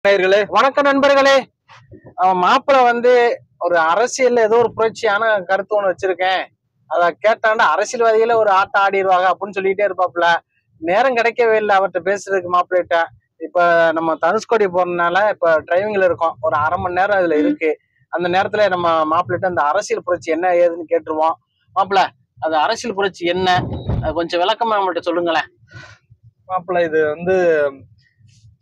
வணக்கம் நண்பர்களே. மாப்பிள்ள வந்து ஒரு அரசியல்ல ஏதோ ஒரு புரட்சியான கருத்து ஒண்ணு வச்சிருக்கேன், அத கேட்டாண்டா அரசியல்வாதிகள ஒரு ஆட்டம் ஆடிடுவாங்க அப்படின்னு சொல்லிட்டே இருப்பாப்புல. நேரம் கிடைக்கவே இல்லை அவர்கிட்ட பேசுறதுக்கு மாப்பிள்ளைகிட்ட. இப்ப நம்ம தனுஷ்கோடி போறதுனால இப்ப டிரைவிங்ல இருக்கோம், ஒரு அரை மணி நேரம் அதுல இருக்கு. அந்த நேரத்துல நம்ம மாப்பிள்ளைகிட்ட அந்த அரசியல் புரட்சி என்ன ஏதுன்னு கேட்டுருவோம். மாப்பிள்ள, அது அரசியல் புரட்சி என்ன, கொஞ்சம் விளக்கமா நம்மள்ட்ட சொல்லுங்களேன். மாப்பிள்ள, இது வந்து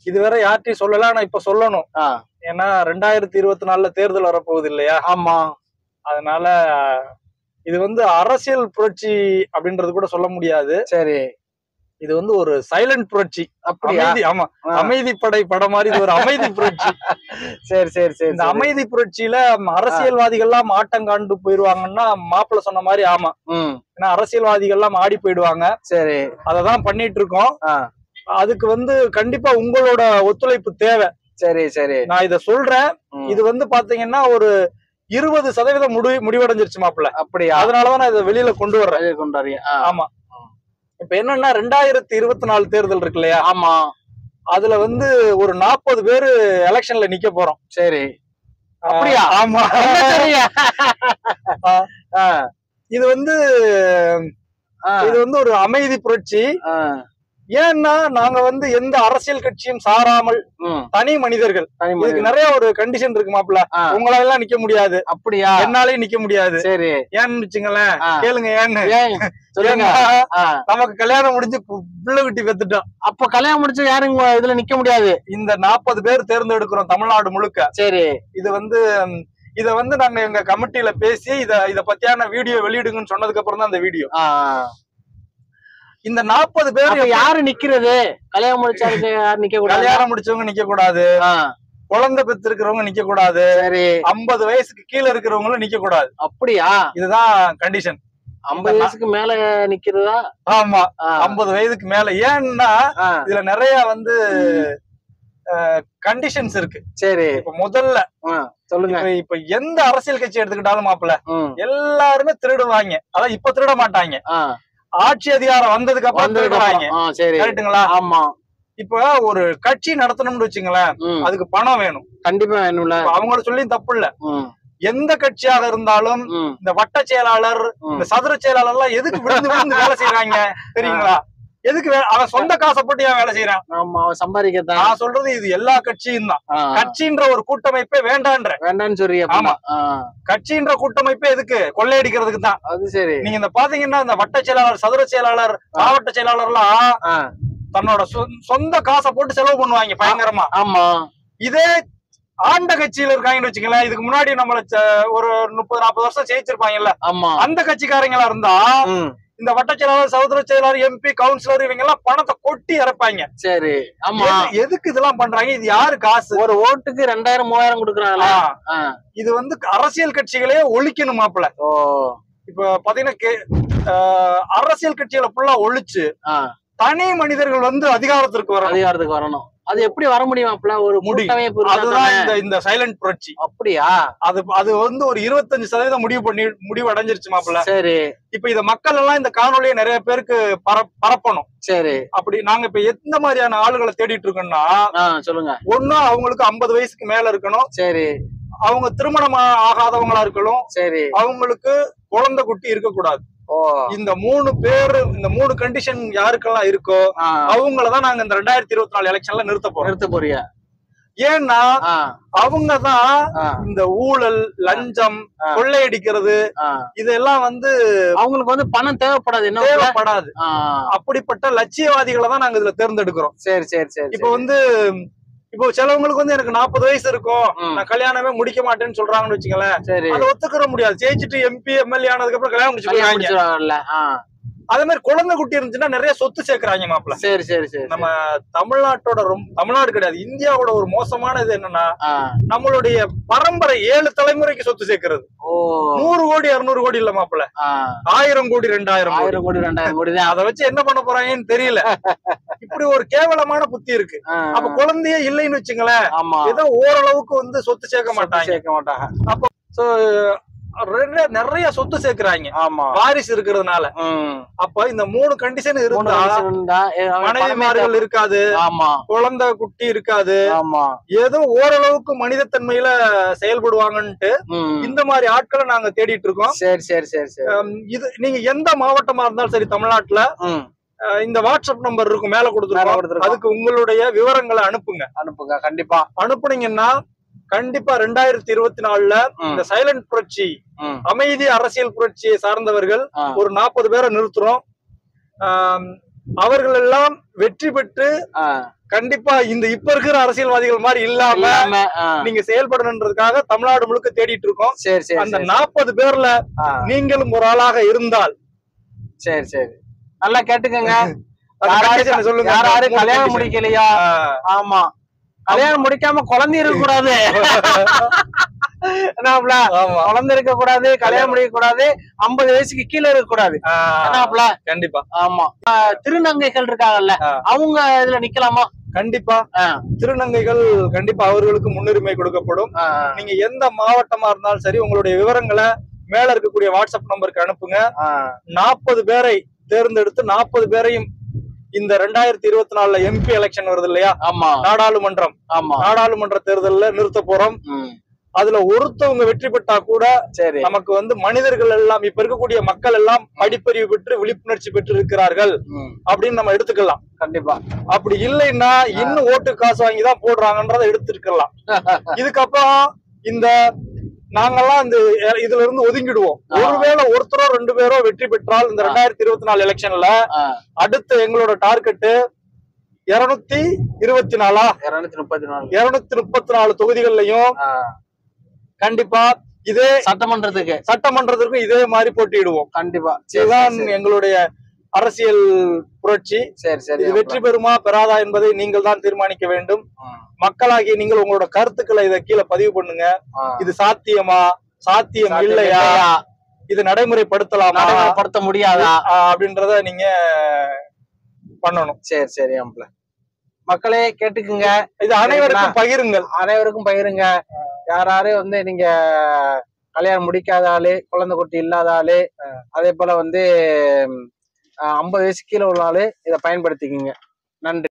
இதுவரை யார்ட்டையும் சொல்லல, ஆனா இப்ப சொல்லணும். ஏன்னா 2024 தேர்தல் வரப்போகுது இல்லையா? ஆமா. அதனால இது வந்து அரசியல் புரட்சி அப்படின்றது கூட சொல்ல முடியாது. சரி. இது வந்து ஒரு சைலண்ட் புரட்சி. அப்படியா? ஆமா, அமைதி படை படம் மாதிரி இது ஒரு அமைதி புரட்சி. சரி சரி சரி. இந்த அமைதி புரட்சியில அரசியல்வாதிகள்லாம் ஆட்டம் காண்டு போயிருவாங்கன்னா மாப்பிள்ள சொன்ன மாதிரி ஆமா. ஏன்னா அரசியல்வாதிகள்லாம் ஆடி போயிடுவாங்க. சரி, அததான் பண்ணிட்டு இருக்கோம். அதுக்கு வந்து கண்டிப்பா உங்களோட ஒத்துழைப்பு தேவை. சரி சரி, நான் இத சொல்றேன். இது வந்து பாத்தீங்கன்னா ஒரு 20% முடிவடைஞ்சிருச்சு மாப்பிள்ள. அப்படியா? அதனாலதான் நான் இதை வெளியில கொண்டு வர்றேன். ஆமா. இப்ப என்னன்னா 2024 தேர்தல் இருக்கு இல்லையா? ஆமா. அதுல வந்து ஒரு 40 பேரு எலெக்ஷன்ல நிக்க போறோம். சரி. அப்படியா? ஆமா. இது வந்து ஒரு அமைதி புரட்சி. ஏன்னா நாங்க வந்து எந்த அரசியல் கட்சியும் சாராமல் தனி மனிதர்கள். இதுக்கு நிறைய ஒரு கண்டிஷன் இருக்கு மாப்பிள்ள. உங்களால எல்லாம் நிக்க முடியாது. அப்படியா? என்னாலயும் நிக்க முடியாது. சரி. ஏன்னு வச்சுங்களேன், கேளுங்க. ஏன்னு நமக்கு கல்யாணம் முடிஞ்சு பிள்ளை குட்டி பெத்துட்டோம். அப்ப கல்யாணம் முடிச்சு யாரும் இதுல நிக்க முடியாது. இந்த 40 பேர் தேர்ந்தெடுக்கிறோம் தமிழ்நாடு முழுக்க. சரி. இது வந்து இத வந்து நாங்க எங்க கமிட்டியில பேசி இத பத்தியான வீடியோ வெளியிடுங்கன்னு சொன்னதுக்கு அப்புறம் தான் அந்த வீடியோ. இந்த 40 பேர் யாரு நிக்கிறது? கல்யாணம் முடிச்சவங்க யாரு நிக்க கூடாது? கல்யாணம் முடிச்சவங்க நிக்க கூடாது, குழந்தை பெற்று இருக்கிறவங்க நிக்க கூடாது, 50 வயசுக்கு கீழே இருக்கிறவங்களும் நிக்க கூடாது. அப்படியா? இதுதான் கண்டிஷன். 50 வயசுக்கு மேல நிக்கிறதா? ஆமா, 50 வயதுக்கு மேல. ஏன்னா இதுல நிறைய வந்து கண்டிஷன்ஸ் இருக்கு. சரி. இப்ப முதல்ல சொல்லுங்க. இப்ப எந்த அரசியல் கட்சி எடுத்துக்கிட்டாலும் மாப்பிள்ள, எல்லாருமே திருடுவாங்க. அதான் இப்ப திருட மாட்டாங்க, ஆட்சி அதிகாரம் வந்ததுக்கு அப்புறம் திருடுவாங்க. கரெக்ட்டுங்களா? ஆமா. இப்ப ஒரு கட்சி நடத்தணும்னு வச்சுங்களேன், அதுக்கு பணம் வேணும். கண்டிப்பா வேணும்ல. அவங்கள சொல்லி தப்பு இல்ல. எந்த கட்சியாக இருந்தாலும் இந்த வட்ட செயலாளர், இந்த சதுர செயலாளர் எல்லாம் எதுக்கு விழுந்து விழுந்து வேலை செய்யறாங்க தெரியுங்களா? எதுக்கு? அவன் சொந்த காசை போட்டு ஏன் வேலை செய்யறான்? அவன் சம்பாதிக்கத்தான். நான் சொல்றது இது எல்லா கட்சியும் தான். கட்சின்ற ஒரு கூட்டமைப்பே வேண்டான்னு சொல்றீங்க. ஆமா, கட்சின்ற கூட்டமைப்பே எதுக்கு? கொள்ளையடிக்கிறதுக்கு தான். அது சரி. நீங்க இந்த பாத்தீங்கன்னா இந்த வட்ட செயலாளர், சதுர செயலாளர், மாவட்ட செயலாளர் எல்லாம் தன்னோட சொந்த காசை போட்டு செலவு பண்ணுவாங்க பயங்கரமா. ஆமா. இதே ஆண்ட கட்சியில இருக்காங்கன்னு வச்சுக்கலாம், இதுக்கு முன்னாடி நம்மள ஒரு 30-40 வருஷம் ஜெயிச்சிருப்பாங்கல்ல, அந்த கட்சிக்காரங்களா இருந்தா இந்த வட்ட செயலாளர், சதுர செயலாளர், எம்பி, கவுன்சிலர் இவங்க எல்லாம் பணத்தை கொட்டி இறப்பாங்க. சரி. ஆமா. எதுக்கு இதெல்லாம் பண்றாங்க? இது யாரு காசு? ஒரு ஓட்டுக்கு 2000-3000 கொடுக்குறாங்களா? இது வந்து அரசியல் கட்சிகளே ஒழிக்கணும் மாப்பிள்ள. இப்ப பாத்தீங்கன்னா அரசியல் கட்சிகளை ஃபுல்லா ஒழிச்சு தனி மனிதர்கள் வந்து அதிகாரத்திற்கு வரணும். அது எப்படி வர முடியும்? ஒரு முடியும். அதுதான் இந்த சைலண்ட் புரட்சி. அப்படியா? அது வந்து ஒரு 25% முடிவு அடைஞ்சிருச்சு மாப்பிள்ள. சரி. இப்ப இத மக்கள் எல்லாம் இந்த காணொலியை நிறைய பேருக்கு பரப்பணும். சரி. அப்படி நாங்க இப்ப எந்த மாதிரியான ஆளுகளை தேடிட்டு இருக்கோம்னா, சொல்லுங்க. ஒண்ணு அவங்களுக்கு 50 வயசுக்கு மேல இருக்கணும். சரி. அவங்க திருமணம் ஆகாதவங்களா இருக்கணும். சரி. அவங்களுக்கு குழந்தை குட்டி இருக்கக்கூடாது. இந்த 3 பேரு, இந்த 3 கண்டிஷன் யாருக்கெல்லாம் இருக்கோ அவங்களதான் நாங்க இந்த 2024 எலெக்ஷன்ல நிறுத்த போறீங்க. ஏன்னா அவங்கதான் இந்த ஊழல், லஞ்சம், கொள்ளையடிக்கிறது இதெல்லாம் வந்து அவங்களுக்கு வந்து பணம் தேவைப்படாது. அப்படிப்பட்ட லட்சியவாதிகளை தான் நாங்க இதுல தேர்ந்தெடுக்கிறோம். சரி சரி சரி. இப்ப வந்து இப்போ சிலவங்களுக்கு வந்து எனக்கு 40 வயசு இருக்கும், நான் கல்யாணமே முடிக்க மாட்டேன்னு சொல்றாங்கன்னு வச்சுங்களேன், அதை ஒத்துக்கிற முடியாது. ஜெயிச்சுட்டு எம்பி, எம்எல்ஏ ஆனதுக்கு அப்புறம் கல்யாணம் முடிச்சுக்கிறாங்க. அதே மாதிரி குழந்தை குட்டி இருந்துச்சுன்னா நிறைய சொத்து சேர்க்கிறாங்க மாப்பிள்ள. சரி சரி சரி. நம்ம தமிழ்நாட்டோட தமிழ்நாடு கிடையாது, இந்தியாவோட ஒரு மோசமான இது என்னன்னா, நம்மளுடைய பரம்பரை 7 தலைமுறைக்கு சொத்து சேர்க்கிறது. 100 கோடி 200 கோடி இல்ல மாப்பிள்ள, 1000 கோடி 2000 கோடி தான். அதை வச்சு என்ன பண்ண போறாங்கன்னு தெரியல. இப்படி ஒரு கேவலமான புத்தி இருக்கு. அப்ப குழந்தையே இல்லைன்னு வச்சுங்களேன், ஏதோ ஓரளவுக்கு வந்து சொத்து சேர்க்க மாட்டாங்க. அப்ப நிறைய சொத்து சேர்க்கிறாங்க. ஆமா, வாரிசு இருக்கிறதுனால. அப்ப இந்த 3 கண்டிஷன் இருந்தா மனைவிமார்கள் இருக்காது, ஆமா, குழந்தை குட்டி இருக்காது, ஆமா, ஏதோ ஓரளவுக்கு மனிதத்தன்மையில செயல்படுவாங்கன்ட்டு இந்த மாதிரி ஆட்களை நாங்க தேடிட்டு இருக்கோம். சரி சரி சரி சரி. இது நீங்க எந்த மாவட்டமா இருந்தாலும் சரி தமிழ்நாட்டுல இந்த வாட்ஸ்அப் நம்பர் இருக்கும், மேல கொடுத்துருக்கோம். அதுக்கு உங்களுடைய விவரங்களை அனுப்புங்க. கண்டிப்பா அனுப்புனீங்கன்னா கண்டிப்பா 2024 இந்த சைலண்ட் புரட்சி, அமைதி அரசியல் புரட்சியை சார்ந்தவர்கள் ஒரு 40 பேரை நிறுத்துறோம். அவர்கள் எல்லாம் வெற்றி பெற்று கண்டிப்பா இந்த இப்ப இருக்கிற அரசியல்வாதிகள் மாதிரி இல்லாம நீங்க செயல்படணுன்றதுக்காக தமிழ்நாடு முழுக்க தேடிட்டு இருக்கோம். அந்த 40 பேர்ல நீங்களும் ஒரு ஆளாக இருந்தால் சரி சரி நல்லா கேட்டுக்கங்க. சொல்லுங்க, யாராரு கல்யாணம் முடிக்கலையா? ஆமா, கல்யாணம் முடிக்காம குழந்தை இருக்க கூடாது, குழந்தை இருக்க கூடாது, கல்யாணம் முடிக்க கூடாது, 50 வயசுக்கு கீழே இருக்க கூடாது. கண்டிப்பா. ஆமா, திருநங்கைகள் இருக்காங்கல்ல, அவங்க இதுல நிக்கலாமா? கண்டிப்பா திருநங்கைகள் கண்டிப்பா அவர்களுக்கு முன்னுரிமை கொடுக்கப்படும். நீங்க எந்த மாவட்டமா இருந்தாலும் சரி உங்களுடைய விவரங்களை மேல இருக்கக்கூடிய வாட்ஸ்அப் நம்பருக்கு அனுப்புங்க. 40 பேரை தேர்ந்தெடுத்து 40 பேரையும் இந்த 2024 MP எலெக்ஷன் வருது இல்லையா? ஆமா, நாடாளுமன்றம். ஆமா, நாடாளுமன்ற தேர்தல்ல நிறுத்த போறோம். அதுல ஒருத்தவங்க வெற்றி பெற்றா கூட சரி, நமக்கு வந்து மனிதர்கள் எல்லாம் இப்ப இருக்கக்கூடிய மக்கள் எல்லாம் படிப்பறிவு பெற்று விழிப்புணர்ச்சி பெற்று இருக்கிறார்கள் அப்படின்னு நம்ம எடுத்துக்கலாம். கண்டிப்பா. அப்படி இல்லைன்னா இன்னும் ஓட்டு காசு வாங்கிதான் போடுறாங்கன்றத எடுத்துக்கலாம். இதுக்கப்புறம் இந்த நாங்கெல்லாம் இந்த இதுல இருந்து ஒதுங்கிடுவோம். ஒருவேளை ஒருத்தரோ 2 பேரோ வெற்றி பெற்றால் இந்த 2024 எலெக்ஷன்ல அடுத்த எங்களோட டார்கெட் 234 தொகுதிகள்லயும் கண்டிப்பா இதே சட்டமன்றத்துக்கும் இதே மாதிரி போட்டியிடுவோம். கண்டிப்பா. இதுதான் எங்களுடைய அரசியல் புரட்சி. சரி சரி. இது வெற்றி பெறுமா பெறாதா என்பதை நீங்கள் தான் தீர்மானிக்க வேண்டும். மக்களாகிய நீங்கள் உங்களோட கருத்துக்களை இதை கீழே பதிவு பண்ணுங்க. இது சாத்தியமா, சாத்தியம் இல்லையா, இது நடைமுறைப்படுத்தலாமா, நடைமுறைப்படுத்த முடியாதா அப்படின்றத நீங்க பண்ணணும். சரி சரி. மக்களே கேட்டுக்குங்க, இது அனைவருக்கும் பகிருங்கள், அனைவருக்கும் பகிருங்க. யாராரு வந்து நீங்க கல்யாணம் முடிக்காத ஆளு, குழந்தை குட்டி இல்லாத ஆளு, அதே போல வந்து 50 வயசு கீழே உள்ள ஆளு இதை பயன்படுத்திக்கிங்க. நன்றி.